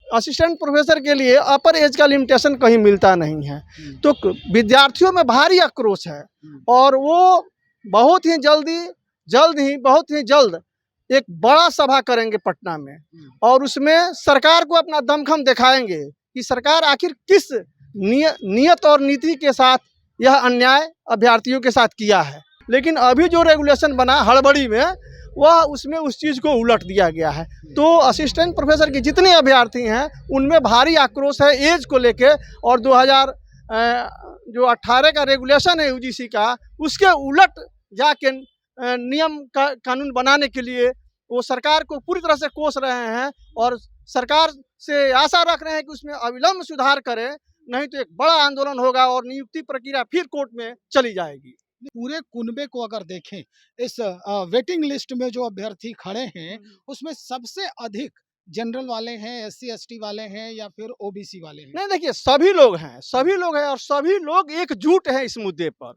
Assistant professor के लिए अपर as का लिमिटेशन कहीं मिलता नहीं है। तो विद्यार्थियों में भारी आक्रोश है और वो बहुत ही जल्द एक बड़ा सभा करेंगे पटना में और उसमें सरकार को अपना दमखम दिखाएंगे कि सरकार आखिर किस नियत और नीति के साथ यह अन्याय अभ्यर्थियों के साथ किया है। लेकिन अभी जो रेगुलेशन बना हड़बड़ी में वह उसमें उस चीज़ को उलट दिया गया है। तो असिस्टेंट प्रोफेसर के जितने अभ्यर्थी हैं उनमें भारी आक्रोश है एज को लेके और 2018 का रेगुलेशन है यूजीसी का, उसके उलट जाके नियम कानून बनाने के लिए वो सरकार को पूरी तरह से कोस रहे हैं और सरकार से आशा रख रहे हैं कि उसमें अविलंब सुधार करें, नहीं तो एक बड़ा आंदोलन होगा और नियुक्ति प्रक्रिया फिर कोर्ट में चली जाएगी। पूरे कुनबे को अगर देखें, इस वेटिंग लिस्ट में जो अभ्यर्थी खड़े हैं उसमें सबसे अधिक जनरल वाले हैं, एससी एसटी वाले हैं या फिर ओबीसी वाले हैं? नहीं, देखिए सभी लोग हैं और सभी लोग एकजुट हैं इस मुद्दे पर,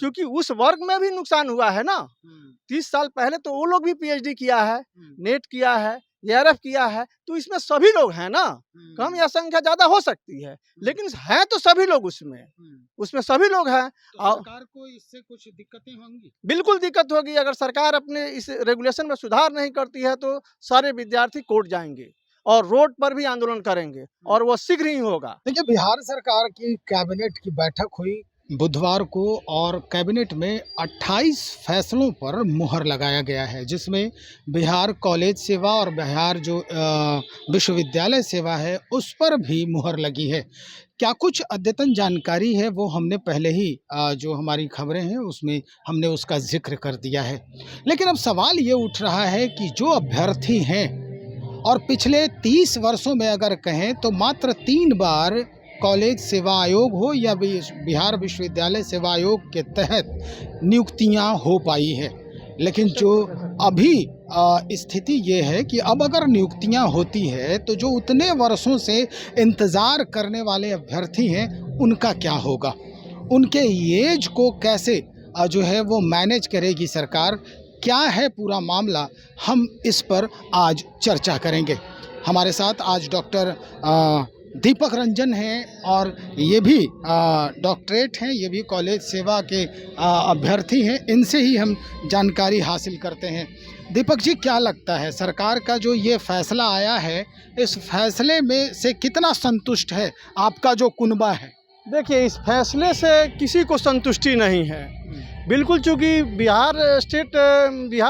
क्योंकि उस वर्ग में भी नुकसान हुआ है ना। 30 साल पहले तो वो लोग भी पीएचडी किया है, नेट किया है, एआरएफ किया है, तो इसमें सभी लोग हैं ना। कम या संख्या ज्यादा हो सकती है लेकिन है तो सभी लोग उसमें सभी लोग हैं। तो सरकार को इससे कुछ दिक्कतें होंगी? बिल्कुल दिक्कत होगी। अगर सरकार अपने इस रेगुलेशन में सुधार नहीं करती है तो सारे विद्यार्थी कोर्ट जाएंगे और रोड पर भी आंदोलन करेंगे और वो शीघ्र ही होगा। देखिए, बिहार सरकार की कैबिनेट की बैठक हुई बुधवार को और कैबिनेट में 28 फैसलों पर मुहर लगाया गया है, जिसमें बिहार कॉलेज सेवा और बिहार जो विश्वविद्यालय सेवा है उस पर भी मुहर लगी है। क्या कुछ अद्यतन जानकारी है वो हमने पहले ही जो हमारी खबरें हैं उसमें हमने उसका जिक्र कर दिया है। लेकिन अब सवाल ये उठ रहा है कि जो अभ्यर्थी हैं और पिछले 30 वर्षों में अगर कहें तो मात्र 3 बार कॉलेज सेवा आयोग हो या बिहार विश्वविद्यालय सेवा आयोग के तहत नियुक्तियां हो पाई है, लेकिन जो अभी स्थिति ये है कि अब अगर नियुक्तियां होती है तो जो उतने वर्षों से इंतज़ार करने वाले अभ्यर्थी हैं उनका क्या होगा, उनके एज को कैसे जो है वो मैनेज करेगी सरकार, क्या है पूरा मामला, हम इस पर आज चर्चा करेंगे। हमारे साथ आज डॉक्टर दीपक रंजन हैं और ये भी डॉक्टरेट हैं, ये भी कॉलेज सेवा के अभ्यर्थी हैं। इनसे ही हम जानकारी हासिल करते हैं। दीपक जी, क्या लगता है सरकार का जो ये फैसला आया है, इस फैसले में से कितना संतुष्ट है आपका जो कुनबा है? देखिए, इस फैसले से किसी को संतुष्टि नहीं है बिल्कुल, चूँकि बिहार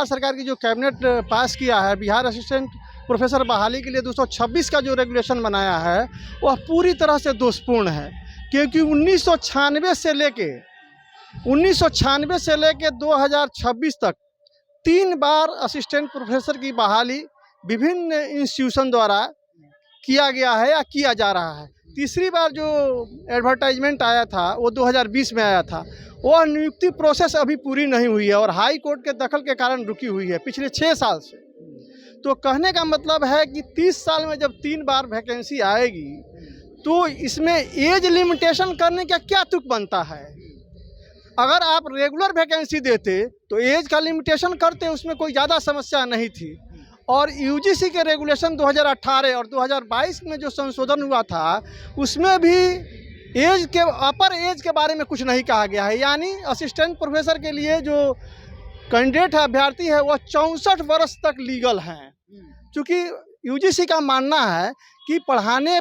सरकार की जो कैबिनेट पास किया है, बिहार असिस्टेंट प्रोफेसर बहाली के लिए 226 का जो रेगुलेशन बनाया है वह पूरी तरह से दोषपूर्ण है, क्योंकि 1996 से लेके 2026 तक 3 बार असिस्टेंट प्रोफेसर की बहाली विभिन्न इंस्टीट्यूशन द्वारा किया गया है या किया जा रहा है। तीसरी बार जो एडवर्टाइजमेंट आया था वो 2020 में आया था। वह नियुक्ति प्रोसेस अभी पूरी नहीं हुई है और हाई कोर्ट के दखल के कारण रुकी हुई है पिछले 6 साल से। तो कहने का मतलब है कि 30 साल में जब 3 बार वैकेंसी आएगी तो इसमें एज लिमिटेशन करने का क्या तुक बनता है। अगर आप रेगुलर वैकेंसी देते तो एज का लिमिटेशन करते, उसमें कोई ज़्यादा समस्या नहीं थी। और यूजीसी के रेगुलेशन 2018 और 2022 में जो संशोधन हुआ था उसमें भी अपर एज के बारे में कुछ नहीं कहा गया है। यानी असिस्टेंट प्रोफेसर के लिए जो कैंडिडेट है, अभ्यर्थी है, वह 64 वर्ष तक लीगल हैं, क्योंकि यूजीसी का मानना है कि पढ़ाने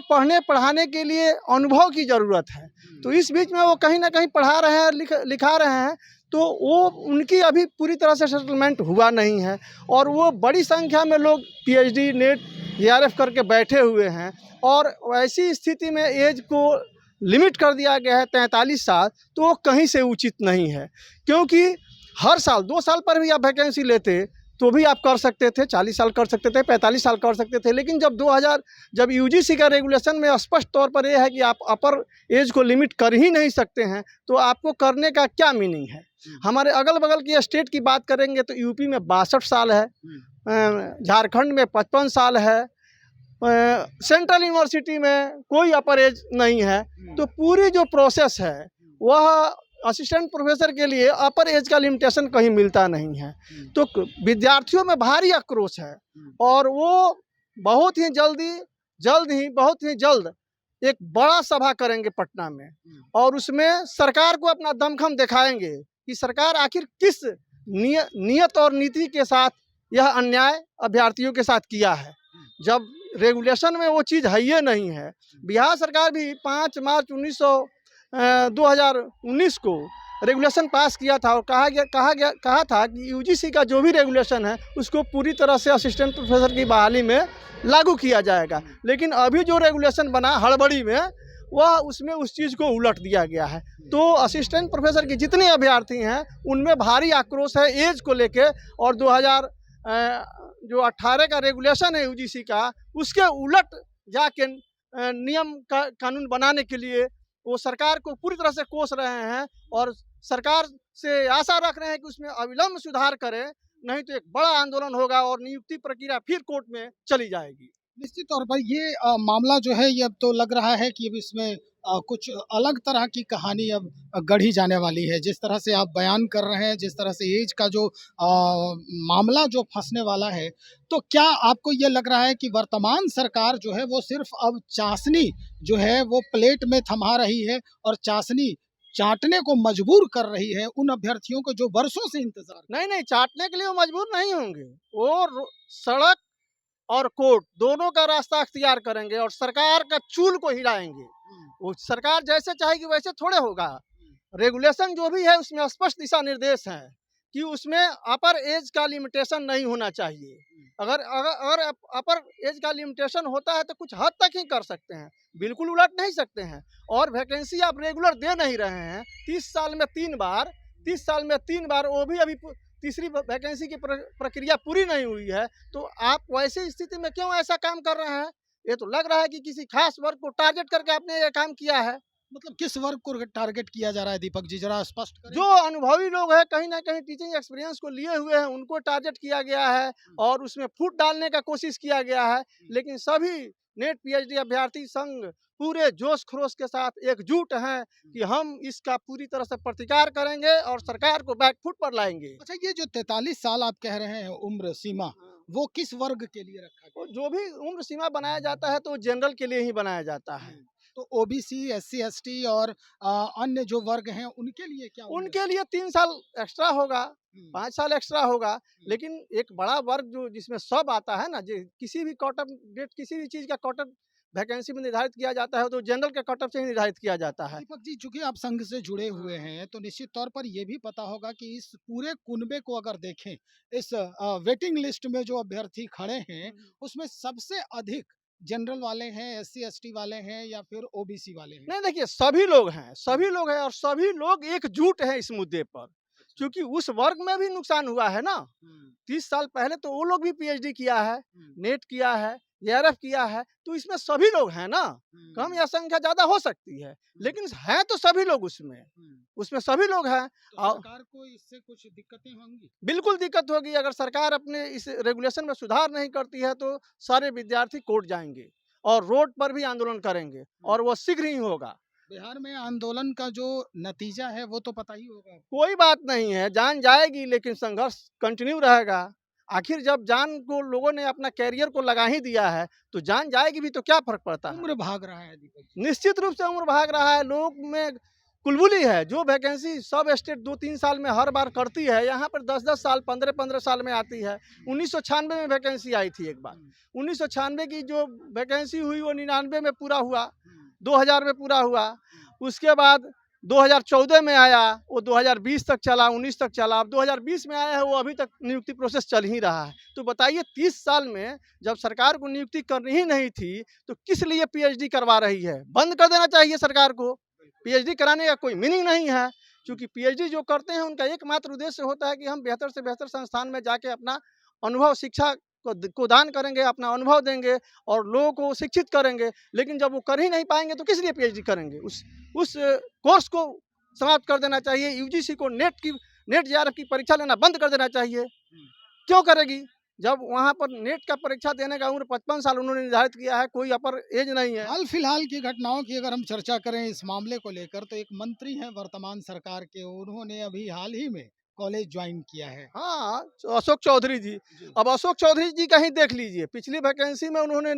के लिए अनुभव की ज़रूरत है। तो इस बीच में वो कहीं ना कहीं पढ़ा रहे हैं, लिखा रहे हैं, तो वो उनकी अभी पूरी तरह से सेटलमेंट हुआ नहीं है और वो बड़ी संख्या में लोग पीएचडी, नेट, एआरएफ करके बैठे हुए हैं। और ऐसी स्थिति में एज को लिमिट कर दिया गया है 43 साल, तो वो कहीं से उचित नहीं है, क्योंकि हर साल 2 साल पर भी आप वैकेंसी लेते तो भी आप कर सकते थे, 40 साल कर सकते थे, 45 साल कर सकते थे। लेकिन जब यूजीसी का रेगुलेशन में स्पष्ट तौर पर यह है कि आप अपर एज को लिमिट कर ही नहीं सकते हैं, तो आपको करने का क्या मीनिंग है। हमारे अगल बगल की स्टेट की बात करेंगे तो यूपी में 62 साल है, झारखंड में 55 साल है, सेंट्रल यूनिवर्सिटी में कोई अपर एज नहीं है। तो पूरी जो प्रोसेस है वह असिस्टेंट प्रोफेसर के लिए अपर एज का लिमिटेशन कहीं मिलता नहीं है। तो विद्यार्थियों में भारी आक्रोश है और वो बहुत ही जल्द ही, बहुत ही जल्द एक बड़ा सभा करेंगे पटना में और उसमें सरकार को अपना दमखम दिखाएंगे कि सरकार आखिर किस नियत और नीति के साथ यह अन्याय अभ्यर्थियों के साथ किया है। जब रेगुलेशन में वो चीज़ है ही नहीं है। बिहार सरकार भी 5 मार्च 2019 को रेगुलेशन पास किया था और कहा था कि यूजीसी का जो भी रेगुलेशन है उसको पूरी तरह से असिस्टेंट प्रोफेसर की बहाली में लागू किया जाएगा। लेकिन अभी जो रेगुलेशन बना हड़बड़ी में, वह उसमें उस चीज़ को उलट दिया गया है। तो असिस्टेंट प्रोफेसर की जितने अभ्यर्थी हैं उनमें भारी आक्रोश है एज को लेके, और 2018 का रेगुलेशन है यूजीसी का, उसके उलट जाके नियम का कानून बनाने के लिए वो सरकार को पूरी तरह से कोस रहे हैं और सरकार से आशा रख रहे हैं कि उसमें अविलंब सुधार करे, नहीं तो एक बड़ा आंदोलन होगा और नियुक्ति प्रक्रिया फिर कोर्ट में चली जाएगी। निश्चित तौर पर ये मामला जो है ये अब तो लग रहा है कि अब इसमें कुछ अलग तरह की कहानी अब गढ़ी जाने वाली है। जिस तरह से आप बयान कर रहे हैं, जिस तरह से एज का जो मामला जो फंसने वाला है, तो क्या आपको ये लग रहा है कि वर्तमान सरकार जो है वो सिर्फ अब चाशनी जो है वो प्लेट में थमा रही है और चाशनी चाटने को मजबूर कर रही है उन अभ्यर्थियों को जो वर्षों से इंतजार नहीं, चाटने के लिए वो मजबूर नहीं होंगे। वो सड़क और कोर्ट दोनों का रास्ता अख्तियार करेंगे और सरकार का चूल को हिलाएंगे। वो सरकार जैसे चाहेगी वैसे थोड़े होगा। रेगुलेशन जो भी है उसमें स्पष्ट दिशा निर्देश हैं कि उसमें अपर एज का लिमिटेशन नहीं होना चाहिए। अगर अगर अपर एज का लिमिटेशन होता है तो कुछ हद तक ही कर सकते हैं, बिल्कुल उलट नहीं सकते हैं। और वैकेंसी आप रेगुलर दे नहीं रहे हैं। 30 साल में 3 बार वो भी अभी तीसरी वैकेंसी की प्रक्रिया पूरी नहीं हुई है, तो आप वैसी स्थिति में क्यों ऐसा काम कर रहे हैं? ये तो लग रहा है कि किसी खास वर्ग को टारगेट करके आपने ये काम किया है। मतलब किस वर्ग को टारगेट किया जा रहा है दीपक जी, जरा स्पष्ट करें। जो अनुभवी लोग हैं, कहीं ना कहीं टीचिंग एक्सपीरियंस को लिए हुए हैं, उनको टारगेट किया गया है और उसमें फूट डालने का कोशिश किया गया है। लेकिन सभी नेट पीएचडी अभ्यर्थी संघ पूरे जोश खरोश के साथ एकजुट हैं कि हम इसका पूरी तरह से प्रतिकार करेंगे और सरकार को बैकफुट पर लाएंगे। अच्छा, ये जो 43 साल आप कह रहे हैं उम्र सीमा, वो किस वर्ग के लिए रखा गया? जो भी उम्र सीमा बनाया जाता है तो जनरल के लिए ही बनाया जाता है। तो ओबीसी, एससी, एसटी और अन्य जो वर्ग हैं उनके लिए क्या उम्र है? उनके लिए 3 साल एक्स्ट्रा होगा, 5 साल एक्स्ट्रा होगा। लेकिन एक बड़ा वर्ग जो जिसमें सब आता है ना, किसी भी कट ऑफ डेट, किसी भी चीज़ का कट ऑफ वैकेंसी में निर्धारित किया जाता है तो जनरल के कट ऑफ से ही निर्धारित किया जाता है। दीपक जी, चूंकि आप संघ से जुड़े हुए हैं तो निश्चित तौर पर ये भी पता होगा कि इस पूरे कुनबे को अगर देखें, इस वेटिंग लिस्ट में जो अभ्यर्थी खड़े हैं उसमें सबसे अधिक जनरल वाले हैं, एससी एसटी वाले हैं या फिर ओबीसी वाले हैं? नहीं, देखिए सभी लोग हैं और सभी लोग एकजुट हैं इस मुद्दे पर, क्योंकि उस वर्ग में भी नुकसान हुआ है ना। 30 साल पहले तो वो लोग भी पीएचडी किया है, नेट किया है, एआरएफ किया है, तो इसमें सभी लोग हैं ना। कम या संख्या ज्यादा हो सकती है, लेकिन हैं तो सभी लोग उसमें सभी लोग हैं। तो सरकार को इससे कुछ दिक्कतें होंगी? बिल्कुल दिक्कत होगी। अगर सरकार अपने इस रेगुलेशन में सुधार नहीं करती है तो सारे विद्यार्थी कोर्ट जाएंगे और रोड पर भी आंदोलन करेंगे और वो शीघ्र ही होगा। बिहार में आंदोलन का जो नतीजा है वो तो पता ही होगा। कोई बात नहीं है, जान जाएगी लेकिन संघर्ष कंटिन्यू रहेगा। आखिर जब जान को लोगों ने अपना कैरियर को लगा ही दिया है तो जान जाएगी भी तो क्या फर्क पड़ता है। उम्र भाग रहा है दीपक जी। निश्चित रूप से उम्र भाग रहा है। लोग में कुलबुली है। जो वैकेंसी सब स्टेट 2-3 साल में हर बार करती है, यहाँ पर 10-10 साल 15-15 साल में आती है। 1996 में वैकेंसी आई थी एक बार। 1996 की जो वैकेंसी हुई वो 99 में पूरा हुआ, 2000 में पूरा हुआ। उसके बाद 2014 में आया, वो 2020 तक चला, 19 तक चला। अब 2020 में आया है, वो अभी तक नियुक्ति प्रोसेस चल ही रहा है। तो बताइए 30 साल में जब सरकार को नियुक्ति करनी ही नहीं थी तो किस लिए पीएचडी करवा रही है? बंद कर देना चाहिए सरकार को। पीएचडी कराने का कोई मीनिंग नहीं है, क्योंकि पीएचडी जो करते हैं उनका एकमात्र उद्देश्य होता है कि हम बेहतर से बेहतर संस्थान में जाके अपना अनुभव, शिक्षा को दान करेंगे, अपना अनुभव देंगे और लोगों को शिक्षित करेंगे। लेकिन जब वो कर ही नहीं पाएंगे तो किस लिए पीएचडी करेंगे? उस कोर्स को समाप्त कर देना चाहिए। यूजीसी को नेट जेआरएफ की परीक्षा लेना बंद कर देना चाहिए। क्यों करेगी जब वहाँ पर नेट का परीक्षा देने का उम्र 55 साल उन्होंने निर्धारित किया है, कोई अपर एज नहीं है। हाल फिलहाल की घटनाओं की अगर हम चर्चा करें इस मामले को लेकर, तो एक मंत्री हैं वर्तमान सरकार के, उन्होंने अभी हाल ही में कॉलेज ज्वाइन किया है। हाँ, अशोक चौधरी जी। अब अशोक चौधरी जी का ही देख लीजिए, पिछली वैकेंसी में उन्होंने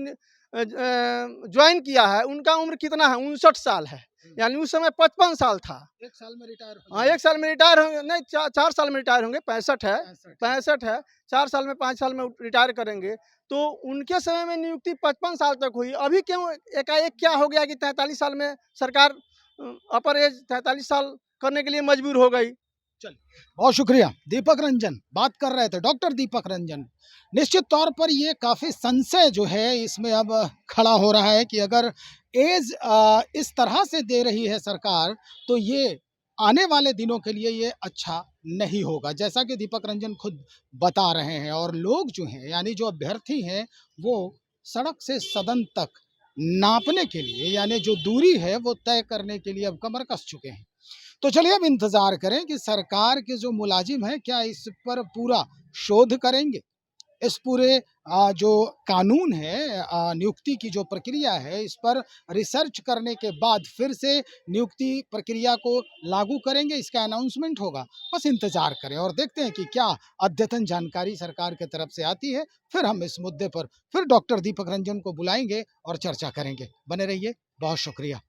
ज्वाइन किया है उनका उम्र कितना है, 59 साल है, यानी उस समय 55 साल था। 1 साल में रिटायर हो हाँ, 1 साल में रिटायर होंगे, नहीं 4 साल में रिटायर होंगे, 65 है, जाएंगे। 65 है, 4 साल में 5 साल में रिटायर करेंगे। तो उनके समय में नियुक्ति 55 साल तक हुई, अभी क्यों एकाएक क्या हो गया कि 43 साल में सरकार अपर एज 43 साल करने के लिए मजबूर हो गई। बहुत शुक्रिया। दीपक रंजन बात कर रहे थे, डॉक्टर दीपक रंजन। निश्चित तौर पर ये काफ़ी संशय जो है इसमें अब खड़ा हो रहा है कि अगर एज इस तरह से दे रही है सरकार, तो ये आने वाले दिनों के लिए ये अच्छा नहीं होगा, जैसा कि दीपक रंजन खुद बता रहे हैं। और लोग जो हैं, यानी जो अभ्यर्थी हैं, वो सड़क से सदन तक नापने के लिए, यानी जो दूरी है वो तय करने के लिए अब कमर कस चुके हैं। तो चलिए अब इंतजार करें कि सरकार के जो मुलाजिम हैं क्या इस पर पूरा शोध करेंगे, इस पूरे जो कानून है, नियुक्ति की जो प्रक्रिया है, इस पर रिसर्च करने के बाद फिर से नियुक्ति प्रक्रिया को लागू करेंगे, इसका अनाउंसमेंट होगा। बस इंतजार करें और देखते हैं कि क्या अद्यतन जानकारी सरकार की तरफ से आती है। फिर हम इस मुद्दे पर फिर डॉक्टर दीपक रंजन को बुलाएंगे और चर्चा करेंगे। बने रहिए, बहुत शुक्रिया।